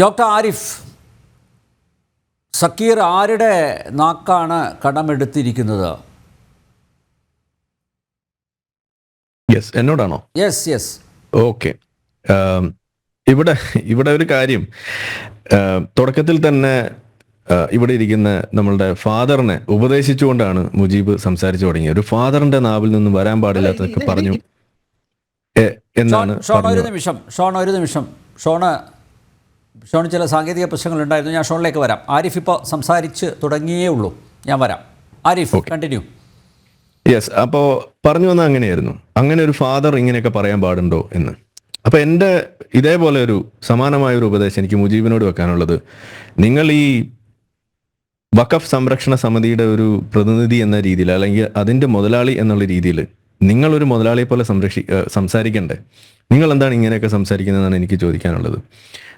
Doctor Arif, Zakir ആരുടെ നാക്കാണ് കടമെടുത്തിരിക്കുന്നത്? യെസ്, എന്നോടാണോ? Yes yes. ഓക്കെ. ഇവിടെ ഇവിടെ ഒരു കാര്യം, തുടക്കത്തിൽ തന്നെ ഇവിടെ ഇരിക്കുന്ന നമ്മളുടെ ഫാദറിനെ ഉപദേശിച്ചുകൊണ്ടാണ് മുജീബ് സംസാരിച്ചു തുടങ്ങിയത്. ഒരു ഫാദറിന്റെ നാവിൽ നിന്നും വരാൻ പാടില്ലാത്തതൊക്കെ പറഞ്ഞു എന്നാണ്. ഒരു നിമിഷം ഷോണ് ചില സാങ്കേതിക പ്രശ്നങ്ങളുണ്ടായിരുന്നു. ഞാൻ ഷോണിലേക്ക് വരാം. ആരിഫ് ഇപ്പോൾ സംസാരിച്ച് തുടങ്ങിയേ ഉള്ളൂ, ഞാൻ വരാം. ആരിഫ്, കണ്ടിന്യൂ. യെസ്, അപ്പോൾ പറഞ്ഞു വന്നാൽ അങ്ങനെയായിരുന്നു. അങ്ങനെ ഒരു ഫാദർ ഇങ്ങനെയൊക്കെ പറയാൻ പാടുണ്ടോ എന്ന്. അപ്പോൾ എൻ്റെ ഇതേപോലെ ഒരു സമാനമായ ഒരു ഉപദേശം എനിക്ക് മുജീബിനോട് വെക്കാനുള്ളത്, നിങ്ങൾ ഈ വഖഫ് സംരക്ഷണ സമിതിയുടെ ഒരു പ്രതിനിധി എന്ന രീതിയിൽ, അല്ലെങ്കിൽ അതിൻ്റെ മുതലാളി എന്നുള്ള രീതിയിൽ നിങ്ങളൊരു മുതലാളിയെ പോലെ സംസാരിക്കണ്ടേ? നിങ്ങൾ എന്താണ് ഇങ്ങനെയൊക്കെ സംസാരിക്കുന്നതെന്നാണ് എനിക്ക് ചോദിക്കാനുള്ളത്.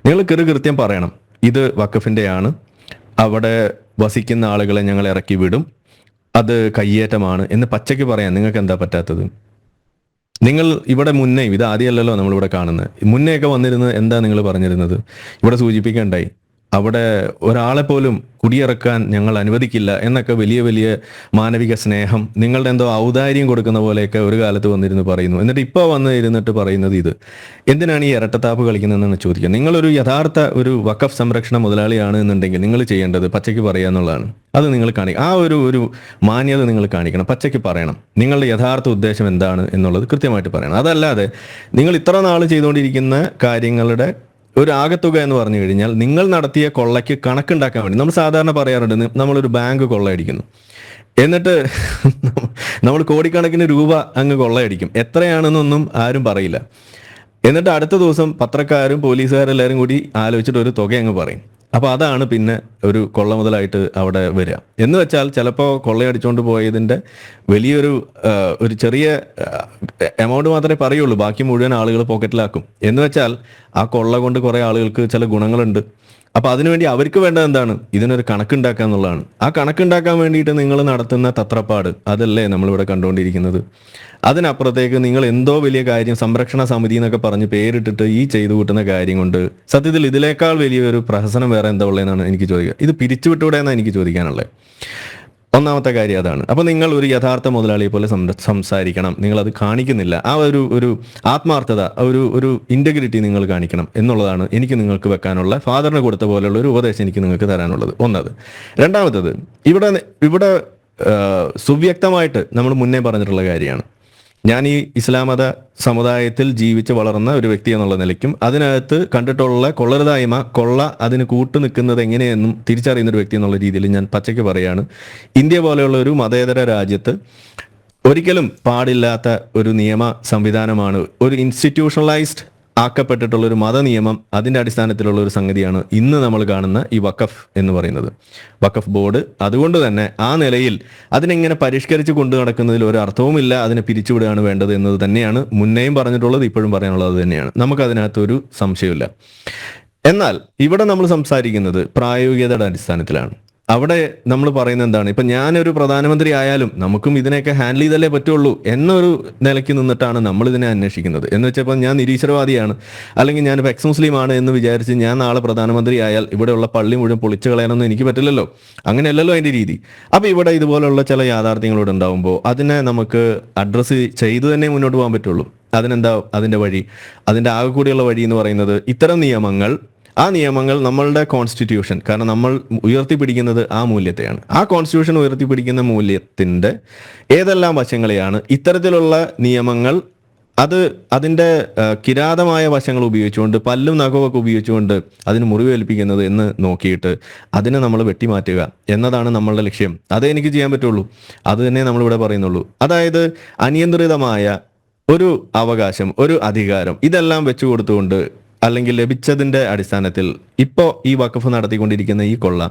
നിങ്ങൾ കൃത്യം പറയണം, ഇത് വഖഫിൻ്റെയാണ്, അവിടെ വസിക്കുന്ന ആളുകളെ ഞങ്ങൾ ഇറക്കി വിടും, അത് കയ്യേറ്റമാണ് എന്ന് പച്ചയ്ക്ക് പറയാൻ നിങ്ങൾക്ക് എന്താ പറ്റാത്തത്? നിങ്ങൾ ഇവിടെ മുന്നേ, ഇത് ആദ്യമല്ലല്ലോ നമ്മളിവിടെ കാണുന്നത്, മുന്നേയൊക്കെ വന്നിരുന്നത് എന്താ നിങ്ങൾ പറഞ്ഞിരുന്നത്? ഇവിടെ സൂചിപ്പിക്കേണ്ടായി, അവിടെ ഒരാളെ പോലും കുടിയിറക്കാൻ ഞങ്ങൾ അനുവദിക്കില്ല എന്നൊക്കെ വലിയ വലിയ മാനവിക സ്നേഹം, നിങ്ങളുടെ എന്തോ ഔദാര്യം കൊടുക്കുന്ന പോലെയൊക്കെ ഒരു കാലത്ത് വന്നിരുന്ന് പറയുന്നു. എന്നിട്ട് ഇപ്പോൾ വന്ന് ഇരുന്നിട്ട് പറയുന്നത് ഇത്. എന്തിനാണ് ഈ ഇരട്ടത്താപ്പ് കളിക്കുന്നതെന്നാണ് ചോദിക്കുക. നിങ്ങളൊരു യഥാർത്ഥ ഒരു വഖഫ് സംരക്ഷണ മുതലാളിയാണ് എന്നുണ്ടെങ്കിൽ നിങ്ങൾ ചെയ്യേണ്ടത് പച്ചയ്ക്ക് പറയുക എന്നുള്ളതാണ്. അത് നിങ്ങൾ കാണിക്കണം. ആ ഒരു മാന്യത നിങ്ങൾ കാണിക്കണം. പച്ചയ്ക്ക് പറയണം നിങ്ങളുടെ യഥാർത്ഥ ഉദ്ദേശം എന്താണ് എന്നുള്ളത് കൃത്യമായിട്ട് പറയണം. അതല്ലാതെ നിങ്ങൾ ഇത്ര നാൾ ചെയ്തുകൊണ്ടിരിക്കുന്ന കാര്യങ്ങളുടെ ഒരു ആകത്തുക എന്ന് പറഞ്ഞു കഴിഞ്ഞാൽ, നിങ്ങൾ നടത്തിയ കൊള്ളയ്ക്ക് കണക്കുണ്ടാക്കാൻ വേണ്ടി നമ്മൾ സാധാരണ പറയാറുണ്ട്, നമ്മളൊരു ബാങ്ക് കൊള്ളയടിക്കുന്നു, എന്നിട്ട് നമ്മൾ കോടിക്കണക്കിന് രൂപ അങ്ങ് കൊള്ളയടിക്കും. എത്രയാണെന്നൊന്നും ആരും പറയില്ല. എന്നിട്ട് അടുത്ത ദിവസം പത്രക്കാരും പോലീസുകാരെല്ലാവരും കൂടി ആലോചിച്ചിട്ട് ഒരു തുക അങ്ങ് പറയും. അപ്പോൾ അതാണ് പിന്നെ ഒരു കൊള്ള മുതലായിട്ട് അവിടെ വരിക. എന്ന് വെച്ചാൽ ചിലപ്പോൾ കൊള്ളയടിച്ചുകൊണ്ട് പോയതിൻ്റെ വലിയൊരു ചെറിയ എമൗണ്ട് മാത്രമേ പറയുള്ളൂ, ബാക്കി മുഴുവൻ ആളുകൾ പോക്കറ്റിലാക്കും. എന്ന് വെച്ചാൽ ആ കൊള്ള കൊണ്ട് കുറേ ആളുകൾക്ക് ചില ഗുണങ്ങളുണ്ട്. അപ്പോൾ അതിനുവേണ്ടി അവർക്ക് വേണ്ടത് എന്താണ്? ഇതിനൊരു കണക്കുണ്ടാക്കുക എന്നുള്ളതാണ്. ആ കണക്കുണ്ടാക്കാൻ വേണ്ടിയിട്ട് നിങ്ങൾ നടത്തുന്ന തത്രപ്പാട്, അതല്ലേ നമ്മളിവിടെ കണ്ടുകൊണ്ടിരിക്കുന്നത്. അതിനപ്പുറത്തേക്ക് നിങ്ങൾ എന്തോ വലിയ കാര്യം, സംരക്ഷണ സമിതി എന്നൊക്കെ പറഞ്ഞ് പേരിട്ടിട്ട് ഈ ചെയ്തു കൂട്ടുന്ന കാര്യം കൊണ്ട് സത്യത്തിൽ ഇതിനേക്കാൾ വലിയൊരു പ്രഹസനം വേറെ എന്താ ഉള്ളതെന്നാണ് എനിക്ക് ചോദിക്കുക. ഇത് പിരിച്ചുവിട്ടൂടെ എന്നാണ് എനിക്ക് ചോദിക്കാനുള്ളത്. ഒന്നാമത്തെ കാര്യം അതാണ്. അപ്പോൾ നിങ്ങൾ ഒരു യഥാർത്ഥ മുതലാളിയെ പോലെ സംസാരിക്കണം. നിങ്ങളത് കാണിക്കുന്നില്ല. ആ ഒരു ആത്മാർത്ഥത, ഒരു ഇൻറ്റഗ്രിറ്റി നിങ്ങൾ കാണിക്കണം എന്നുള്ളതാണ് എനിക്ക് നിങ്ങൾക്ക് വെക്കാനുള്ള, ഫാദറിന് കൊടുത്ത പോലെയുള്ള ഒരു ഉപദേശം എനിക്ക് നിങ്ങൾക്ക് തരാനുള്ളത്. ഒന്നത്. രണ്ടാമത്തത്, ഇവിടെ സുവ്യക്തമായിട്ട് നമ്മൾ മുന്നേ പറഞ്ഞിട്ടുള്ള കാര്യമാണ്. ഞാൻ ഈ ഇസ്ലാം മത സമുദായത്തിൽ ജീവിച്ച് വളർന്ന ഒരു വ്യക്തി എന്നുള്ള നിലയ്ക്കും അതിനകത്ത് കണ്ടിട്ടുള്ള കൊള്ളരുതായ്മ, കൊള്ള അതിന് കൂട്ടു നിൽക്കുന്നത് എങ്ങനെയെന്നും തിരിച്ചറിയുന്ന ഒരു വ്യക്തി എന്നുള്ള രീതിയിൽ ഞാൻ പച്ചയ്ക്ക് പറയാണ്, ഇന്ത്യ പോലെയുള്ള ഒരു മതേതര രാജ്യത്ത് ഒരിക്കലും പാടില്ലാത്ത ഒരു നിയമ സംവിധാനമാണ്, ഒരു ഇൻസ്റ്റിറ്റ്യൂഷണലൈസ്ഡ് ആക്കപ്പെട്ടിട്ടുള്ള ഒരു മതനിയമം, അതിൻ്റെ അടിസ്ഥാനത്തിലുള്ള ഒരു സംഗതിയാണ് ഇന്ന് നമ്മൾ കാണുന്ന ഈ വഖഫ് എന്ന് പറയുന്നത്, വഖഫ് ബോർഡ്. അതുകൊണ്ട് തന്നെ ആ നിലയിൽ അതിനെങ്ങനെ പരിഷ്കരിച്ച് കൊണ്ടു നടക്കുന്നതിൽ ഒരു അർത്ഥവുമില്ല. അതിനെ പിരിച്ചുവിടുകയാണ് വേണ്ടത് എന്നത് തന്നെയാണ് മുന്നേയും പറഞ്ഞിട്ടുള്ളത്, ഇപ്പോഴും പറയാനുള്ളത് തന്നെയാണ്. നമുക്കതിനകത്തൊരു സംശയമില്ല. എന്നാൽ ഇവിടെ നമ്മൾ സംസാരിക്കുന്നത് പ്രായോഗികതയുടെ അടിസ്ഥാനത്തിലാണ്. അവിടെ നമ്മൾ പറയുന്നത് എന്താണ്? ഇപ്പം ഞാനൊരു പ്രധാനമന്ത്രി ആയാലും നമുക്കും ഇതിനെയൊക്കെ ഹാൻഡിൽ ചെയ്തല്ലേ പറ്റുള്ളൂ എന്നൊരു നിലയ്ക്ക് നിന്നിട്ടാണ് നമ്മൾ ഇതിനെ അന്വേഷിക്കുന്നത്. എന്ന് വെച്ചപ്പോൾ ഞാൻ നിരീശ്വരവാദിയാണ്, അല്ലെങ്കിൽ ഞാനിപ്പോൾ എക്സ് മുസ്ലിം ആണ് എന്ന് വിചാരിച്ച് ഞാൻ നാളെ പ്രധാനമന്ത്രി ആയാൽ ഇവിടെയുള്ള പള്ളി മുഴുവൻ പൊളിച്ചു കളയാനൊന്നും എനിക്ക് പറ്റില്ലല്ലോ. അങ്ങനെയല്ലല്ലോ അതിൻ്റെ രീതി. അപ്പോൾ ഇവിടെ ഇതുപോലുള്ള ചില യാഥാർത്ഥ്യങ്ങളോട് ഉണ്ടാകുമ്പോൾ അതിനെ നമുക്ക് അഡ്രസ്സ് ചെയ്തു തന്നെ മുന്നോട്ട് പോകാൻ പറ്റുള്ളൂ. അതിനെന്താ അതിൻ്റെ വഴി? അതിൻ്റെ ആകെ കൂടിയുള്ള വഴി എന്ന് പറയുന്നത് ഇത്തരം നിയമങ്ങൾ, ആ നിയമങ്ങൾ നമ്മളുടെ കോൺസ്റ്റിറ്റ്യൂഷൻ, കാരണം നമ്മൾ ഉയർത്തിപ്പിടിക്കുന്നത് ആ മൂല്യത്തെയാണ്. ആ കോൺസ്റ്റിറ്റ്യൂഷൻ ഉയർത്തിപ്പിടിക്കുന്ന മൂല്യത്തിൻ്റെ ഏതെല്ലാം വശങ്ങളെയാണ് ഇത്തരത്തിലുള്ള നിയമങ്ങൾ അതിൻ്റെ കിരാതമായ വശങ്ങൾ ഉപയോഗിച്ചുകൊണ്ട്, പല്ലും നഖമൊക്കെ ഉപയോഗിച്ചുകൊണ്ട് അതിന് മുറിവേൽപ്പിക്കുന്നത് എന്ന് നോക്കിയിട്ട് അതിനെ നമ്മൾ വെട്ടിമാറ്റുക എന്നതാണ് നമ്മളുടെ ലക്ഷ്യം. അതേ എനിക്ക് ചെയ്യാൻ പറ്റുള്ളൂ. അത് തന്നെ നമ്മളിവിടെ പറയുന്നുള്ളൂ. അതായത് അനിയന്ത്രിതമായ ഒരു അവകാശം, ഒരു അധികാരം, ഇതെല്ലാം വെച്ചു കൊടുത്തുകൊണ്ട്, അല്ലെങ്കിൽ ലഭിച്ചതിൻ്റെ അടിസ്ഥാനത്തിൽ ഇപ്പോൾ ഈ വഖഫ് നടത്തിക്കൊണ്ടിരിക്കുന്ന ഈ കൊള്ള,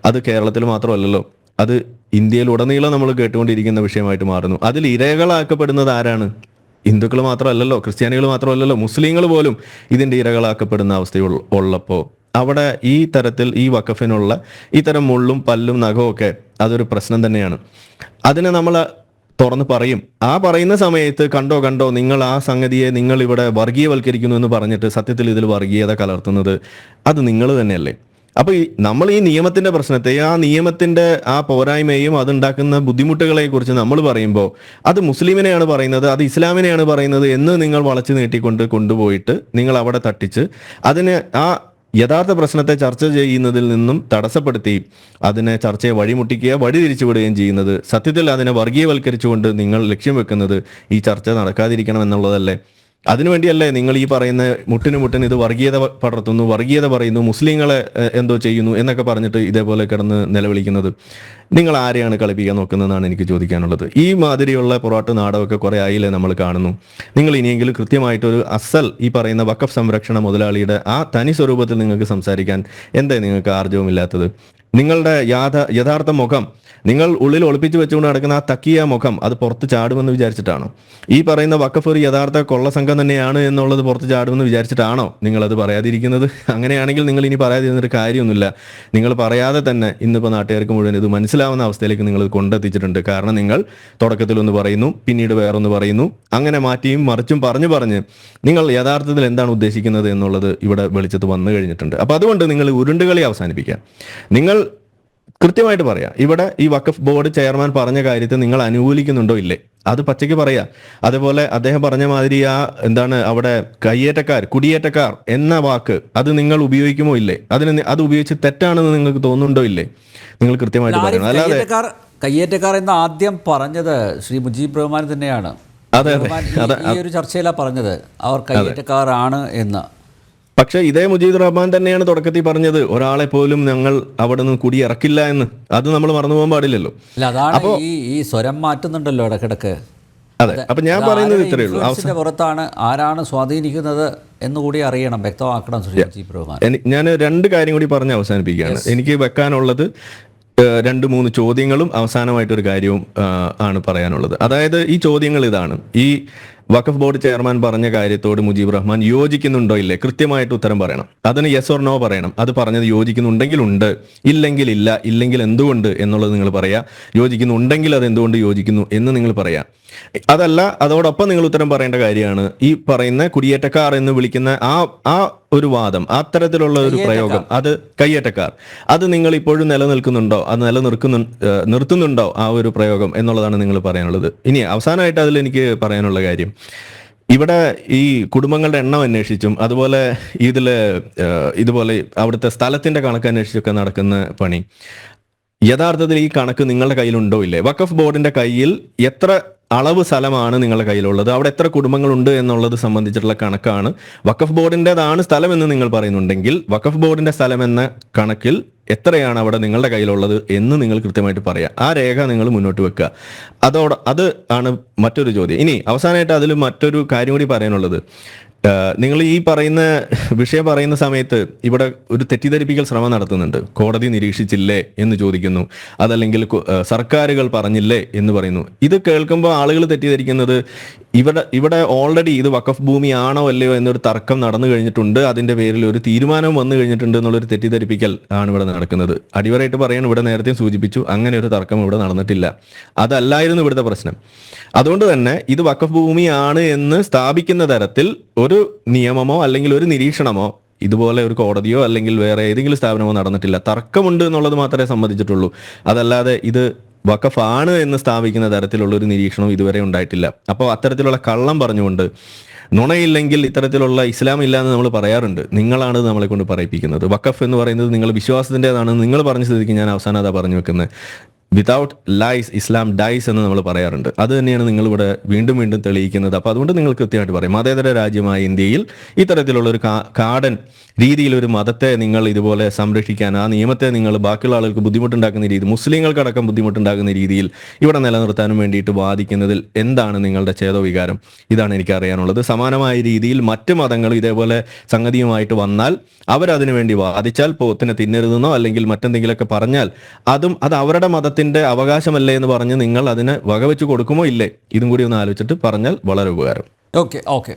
അത് കേരളത്തിൽ മാത്രമല്ലല്ലോ, അത് ഇന്ത്യയിലുടനീളം നമ്മൾ കേട്ടുകൊണ്ടിരിക്കുന്ന വിഷയമായിട്ട് മാറുന്നു. അതിൽ ഇരകളാക്കപ്പെടുന്നത് ആരാണ്? ഹിന്ദുക്കൾ മാത്രമല്ലല്ലോ, ക്രിസ്ത്യാനികൾ മാത്രമല്ലല്ലോ, മുസ്ലിങ്ങൾ പോലും ഇതിൻ്റെ ഇരകളാക്കപ്പെടുന്ന അവസ്ഥ ഉള്ളപ്പോൾ അവിടെ ഈ തരത്തിൽ ഈ വഖഫിനുള്ള ഇത്തരം മുള്ളും പല്ലും നഖവും ഒക്കെ അതൊരു പ്രശ്നം തന്നെയാണ്. അതിനെ നമ്മൾ തുറന്ന് പറയും. ആ പറയുന്ന സമയത്ത് കണ്ടോ കണ്ടോ നിങ്ങൾ ആ സംഗതിയെ നിങ്ങൾ ഇവിടെ വർഗീയവൽക്കരിക്കുന്നു എന്ന് പറഞ്ഞിട്ട് സത്യത്തിൽ ഇതിൽ വർഗീയത കലർത്തുന്നത് അത് നിങ്ങൾ തന്നെയല്ലേ? അപ്പൊ നമ്മൾ ഈ നിയമത്തിന്റെ പ്രശ്നത്തെ, ആ നിയമത്തിന്റെ ആ പോരായ്മയും അതുണ്ടാക്കുന്ന ബുദ്ധിമുട്ടുകളെ കുറിച്ച് നമ്മൾ പറയുമ്പോൾ അത് മുസ്ലിമിനെയാണ് പറയുന്നത്, അത് ഇസ്ലാമിനെയാണ് പറയുന്നത് എന്ന് നിങ്ങൾ വളച്ചു നീട്ടിക്കൊണ്ട് കൊണ്ടുപോയിട്ട് നിങ്ങൾ അവിടെ തട്ടിച്ച് അതിന് ആ യഥാർത്ഥ പ്രശ്നത്തെ ചർച്ച ചെയ്യുന്നതിൽ നിന്നും തടസ്സപ്പെടുത്തി അതിനെ ചർച്ചയെ വഴിമുട്ടിക്കുക, വഴി തിരിച്ചുവിടുകയും ചെയ്യുന്നത്, സത്യത്തിൽ അതിനെ വർഗീയവൽക്കരിച്ചുകൊണ്ട് നിങ്ങൾ ലക്ഷ്യം വെക്കുന്നത് ഈ ചർച്ച നടക്കാതിരിക്കണം എന്നുള്ളതല്ലേ? അതിനുവേണ്ടിയല്ലേ നിങ്ങൾ ഈ പറയുന്ന മുട്ടിന് ഇത് വർഗീയത പടർത്തുന്നു, വർഗീയത പറയുന്നു, മുസ്ലിങ്ങളെ എന്തോ ചെയ്യുന്നു എന്നൊക്കെ പറഞ്ഞിട്ട് ഇതേപോലെ കിടന്ന് നിലവിളിക്കുന്നത്? നിങ്ങൾ ആരെയാണ് കളിപ്പിക്കാൻ നോക്കുന്നതെന്നാണ് എനിക്ക് ചോദിക്കാനുള്ളത്. ഈ മാതിരിയുള്ള പൊറാട്ട് നാടകമൊക്കെ കുറേ ആയില്ലേ നമ്മൾ കാണുന്നു. നിങ്ങൾ ഇനിയെങ്കിലും കൃത്യമായിട്ടൊരു അസൽ ഈ പറയുന്ന വഖഫ് സംരക്ഷണ മുതലാളിയുടെ ആ തനി സ്വരൂപത്തിൽ നിങ്ങൾക്ക് സംസാരിക്കാൻ എന്തേ നിങ്ങൾക്ക് ആർജവമില്ലാത്തത്? നിങ്ങളുടെ യഥാർത്ഥ മുഖം നിങ്ങൾ ഉള്ളിൽ ഒളിപ്പിച്ചു വെച്ചുകൊണ്ട് നടക്കുന്ന ആ തക്കിയ മുഖം അത് പുറത്ത് ചാടുമെന്ന് വിചാരിച്ചിട്ടാണോ? ഈ പറയുന്ന വഖഫ് ഒരു യഥാർത്ഥ കൊള്ളസംഘം തന്നെയാണ് എന്നുള്ളത് പുറത്ത് ചാടുമെന്ന് വിചാരിച്ചിട്ടാണോ നിങ്ങളത് പറയാതിരിക്കുന്നത്? അങ്ങനെയാണെങ്കിൽ നിങ്ങൾ ഇനി പറയാതിരുന്നൊരു കാര്യമൊന്നുമില്ല. നിങ്ങൾ പറയാതെ തന്നെ ഇന്നിപ്പോൾ നാട്ടുകാർക്ക് മുഴുവൻ ഇത് മനസ്സിലാവുന്ന അവസ്ഥയിലേക്ക് നിങ്ങൾ കൊണ്ടെത്തിച്ചിട്ടുണ്ട്. കാരണം നിങ്ങൾ തുടക്കത്തിലൊന്ന് പറയുന്നു, പിന്നീട് വേറൊന്ന് പറയുന്നു, അങ്ങനെ മാറ്റിയും മറിച്ചും പറഞ്ഞ് നിങ്ങൾ യഥാർത്ഥത്തിൽ എന്താണ് ഉദ്ദേശിക്കുന്നത് എന്നുള്ളത് ഇവിടെ വെളിച്ചത്ത് വന്നു കഴിഞ്ഞിട്ടുണ്ട്. അപ്പോൾ അതുകൊണ്ട് നിങ്ങൾ ഉരുണ്ടുകളി അവസാനിപ്പിക്കുക. നിങ്ങൾ കൃത്യമായിട്ട് പറയാം, ഇവിടെ ഈ വഖഫ് ബോർഡ് ചെയർമാൻ പറഞ്ഞ കാര്യത്തെ നിങ്ങൾ അനുകൂലിക്കുന്നുണ്ടോ ഇല്ലേ, അത് പച്ചയ്ക്ക് പറയാം. അതേപോലെ അദ്ദേഹം പറഞ്ഞ മാതിരി ആ എന്താണ് അവിടെ കുടിയേറ്റക്കാർ എന്ന വാക്ക് അത് നിങ്ങൾ ഉപയോഗിക്കുമോ ഇല്ലേ, അത് ഉപയോഗിച്ച് തെറ്റാണെന്ന് നിങ്ങൾക്ക് തോന്നുന്നുണ്ടോ ഇല്ലേ, നിങ്ങൾ കൃത്യമായിട്ട് പറയണം. അല്ലാതെ കയ്യേറ്റക്കാർ എന്ന് ആദ്യം പറഞ്ഞത് ശ്രീ മുജീബ് റഹ്മാൻ തന്നെയാണ്. ഈ ഒരു ചർച്ചയിലാണ് പറഞ്ഞത് അവർ കയ്യേറ്റക്കാരാണ് എന്ന്. പക്ഷെ ഇതേ മുജീബ് റഹ്മാൻ തന്നെയാണ് തുടക്കത്തിൽ പറഞ്ഞത് ഒരാളെ പോലും ഞങ്ങൾ അവിടെ നിന്ന് കുടിയിറക്കില്ല എന്ന്. അത് നമ്മൾ മറന്നു പോകാൻ പാടില്ലല്ലോ. അതാണ് ഈ സ്വരം മാറ്റുന്നുണ്ടല്ലോ ഇടക്കിടക്ക്. അതെ, അപ്പൊ ഞാൻ പറയുന്നത് ഇത്രയേ ഉള്ളൂ. പുറത്താണ് ആരാണ് സ്വാധീനിക്കുന്നത് എന്നുകൂടി അറിയണം, വ്യക്തമാക്കണം ശ്രീ മുജീബ് റഹ്മാൻ. ഞാൻ രണ്ട് കാര്യം കൂടി പറഞ്ഞ് അവസാനിപ്പിക്കുകയാണ്. എനിക്ക് വെക്കാനുള്ളത് 2-3 ചോദ്യങ്ങളും അവസാനമായിട്ടൊരു കാര്യവും ആണ് പറയാനുള്ളത്. അതായത് ഈ ചോദ്യങ്ങൾ ഇതാണ്: ഈ വഖഫ് ബോർഡ് ചെയർമാൻ പറഞ്ഞ കാര്യത്തോട് മുജീബ് റഹ്മാൻ യോജിക്കുന്നുണ്ടോ ഇല്ലേ, കൃത്യമായിട്ട് ഉത്തരം പറയണം. അതിന് യെസ് ഓർ നോ പറയണം. അത് പറഞ്ഞത് യോജിക്കുന്നുണ്ടെങ്കിൽ ഉണ്ട്, ഇല്ലെങ്കിൽ ഇല്ല, ഇല്ലെങ്കിൽ എന്തുകൊണ്ട് എന്നുള്ളത് നിങ്ങൾ പറയാ. യോജിക്കുന്നുണ്ടെങ്കിൽ അത് എന്തുകൊണ്ട് യോജിക്കുന്നു എന്ന് നിങ്ങൾ പറയാം. അതല്ല, അതോടൊപ്പം നിങ്ങൾ ഉത്തരം പറയേണ്ട കാര്യമാണ് ഈ പറയുന്ന കുടിയേറ്റക്കാർ എന്ന് വിളിക്കുന്ന ആ ഒരു വാദം, അത്തരത്തിലുള്ള ഒരു പ്രയോഗം, അത് കയ്യേറ്റക്കാർ, അത് നിങ്ങൾ ഇപ്പോഴും നിലനിൽക്കുന്നുണ്ടോ, അത് നിർത്തുന്നുണ്ടോ ആ ഒരു പ്രയോഗം എന്നുള്ളതാണ് നിങ്ങൾ പറയാനുള്ളത്. ഇനി അവസാനമായിട്ട് അതിൽ എനിക്ക് പറയാനുള്ള കാര്യം, ഇവിടെ ഈ കുടുംബങ്ങളുടെ എണ്ണം അന്വേഷിച്ചും അതുപോലെ ഇതുപോലെ അവിടുത്തെ സ്ഥലത്തിന്റെ കണക്ക് അന്വേഷിച്ചൊക്കെ നടക്കുന്ന പണി, യഥാർത്ഥത്തിൽ ഈ കണക്ക് നിങ്ങളുടെ കയ്യിലുണ്ടോ ഇല്ലേ? വഖഫ് ബോർഡിന്റെ കയ്യിൽ എത്ര അളവ് സ്ഥലമാണ് നിങ്ങളുടെ കയ്യിലുള്ളത്, അവിടെ എത്ര കുടുംബങ്ങളുണ്ട് എന്നുള്ളത് സംബന്ധിച്ചിട്ടുള്ള കണക്കാണ്. വഖഫ് ബോർഡിൻ്റെതാണ് സ്ഥലം എന്ന് നിങ്ങൾ പറയുന്നുണ്ടെങ്കിൽ വഖഫ് ബോർഡിന്റെ സ്ഥലം എന്ന കണക്കിൽ എത്രയാണ് അവിടെ നിങ്ങളുടെ കയ്യിലുള്ളത് എന്ന് നിങ്ങൾ കൃത്യമായിട്ട് പറയാം. ആ രേഖ നിങ്ങൾ മുന്നോട്ട് വെക്കുക. അത് ആണ് മറ്റൊരു ചോദ്യം. ഇനി അവസാനമായിട്ട് അതിൽ മറ്റൊരു കാര്യം കൂടി പറയാനുള്ളത്, നിങ്ങൾ ഈ പറയുന്ന വിഷയം പറയുന്ന സമയത്ത് ഇവിടെ ഒരു തെറ്റിദ്ധരിപ്പിക്കൽ ശ്രമം നടത്തുന്നുണ്ട്. കോടതി നിരീക്ഷിച്ചില്ലേ എന്ന് ചോദിക്കുന്നു, അതല്ലെങ്കിൽ സർക്കാരുകൾ പറഞ്ഞില്ലേ എന്ന് പറയുന്നു. ഇത് കേൾക്കുമ്പോൾ ആളുകൾ തെറ്റിദ്ധരിക്കുന്നത് ഇവിടെ ഓൾറെഡി ഇത് വഖഫ് ഭൂമി ആണോ അല്ലയോ എന്നൊരു തർക്കം നടന്നു കഴിഞ്ഞിട്ടുണ്ട്, അതിന്റെ പേരിൽ ഒരു തീരുമാനം വന്നു കഴിഞ്ഞിട്ടുണ്ട് എന്നുള്ളൊരു തെറ്റിദ്ധരിപ്പിക്കൽ ആണ് ഇവിടെ നടക്കുന്നത്. അടിവരായിട്ട് പറയാൻ ഇവിടെ നേരത്തെ സൂചിപ്പിച്ചു, അങ്ങനെ ഒരു തർക്കം ഇവിടെ നടന്നിട്ടില്ല. അതല്ലായിരുന്നു ഇവിടുത്തെ പ്രശ്നം. അതുകൊണ്ട് തന്നെ ഇത് വഖഫ് ഭൂമിയാണ് എന്ന് സ്ഥാപിക്കുന്ന തരത്തിൽ ഒരു നിയമമോ അല്ലെങ്കിൽ ഒരു നിരീക്ഷണമോ ഇതുപോലെ ഒരു കോടതിയോ അല്ലെങ്കിൽ വേറെ ഏതെങ്കിലും സ്ഥാപനമോ നടന്നിട്ടില്ല. തർക്കമുണ്ട് എന്നുള്ളത് മാത്രമേ സമ്മതിച്ചിട്ടുള്ളൂ. അതല്ലാതെ ഇത് വഖഫ് ആണ് എന്ന് സ്ഥാപിക്കുന്ന തരത്തിലുള്ള ഒരു നിരീക്ഷണം ഇതുവരെ ഉണ്ടായിട്ടില്ല. അപ്പോൾ അത്തരത്തിലുള്ള കള്ളം പറഞ്ഞുകൊണ്ട്, നുണയില്ലെങ്കിൽ ഇത്തരത്തിലുള്ള ഇസ്ലാം ഇല്ല എന്ന് നമ്മൾ പറയാറുണ്ട്, നിങ്ങളാണ് നമ്മളെ കൊണ്ട് പറയിപ്പിക്കുന്നത്. വഖഫ് എന്ന് പറയുന്നത് നിങ്ങൾ വിശ്വാസത്തിൻ്റെതാണ് നിങ്ങൾ പറഞ്ഞ സ്ഥിതിക്ക് ഞാൻ അവസാനം അതാ പറഞ്ഞു വെക്കുന്നത്. വിതൗട്ട് ലൈസ് ഇസ്ലാം ഡൈസ് എന്ന് നമ്മൾ പറയാറുണ്ട്. അത് തന്നെയാണ് നിങ്ങളിവിടെ വീണ്ടും വീണ്ടും തെളിയിക്കുന്നത്. അപ്പോൾ അതുകൊണ്ട് നിങ്ങൾ കൃത്യമായിട്ട് പറയും, മതേതര രാജ്യമായ ഇന്ത്യയിൽ ഇത്തരത്തിലുള്ള ഒരു കാടൻ രീതിയിൽ ഒരു മതത്തെ നിങ്ങൾ ഇതുപോലെ സംരക്ഷിക്കാൻ, ആ നിയമത്തെ നിങ്ങൾ ബാക്കിയുള്ള ആളുകൾക്ക് ബുദ്ധിമുട്ടുണ്ടാക്കുന്ന രീതി, മുസ്ലിങ്ങൾക്കടക്കം ബുദ്ധിമുട്ടുണ്ടാക്കുന്ന രീതിയിൽ ഇവിടെ നിലനിർത്താനും വേണ്ടിയിട്ട് വാദിക്കുന്നതിൽ എന്താണ് നിങ്ങളുടെ ചേതോവികാരം? ഇതാണ് എനിക്ക് അറിയാനുള്ളത്. സമാനമായ രീതിയിൽ മറ്റ് മതങ്ങൾ ഇതേപോലെ സംഗതിയുമായിട്ട് വന്നാൽ അവരതിനു വേണ്ടി വാദിച്ചാൽ, പോത്തിനെ തിന്നരുതെന്നോ അല്ലെങ്കിൽ മറ്റെന്തെങ്കിലുമൊക്കെ പറഞ്ഞാൽ അത് അവരുടെ മതത്തിന്റെ അവകാശമല്ലേ എന്ന് പറഞ്ഞ് നിങ്ങൾ അതിനെ വകവെച്ച് കൊടുക്കുമോ ഇല്ലേ? ഇതും കൂടി ഒന്ന് ആലോചിച്ചിട്ട് പറഞ്ഞാൽ വളരെ ഉപകാരം. ഓക്കെ.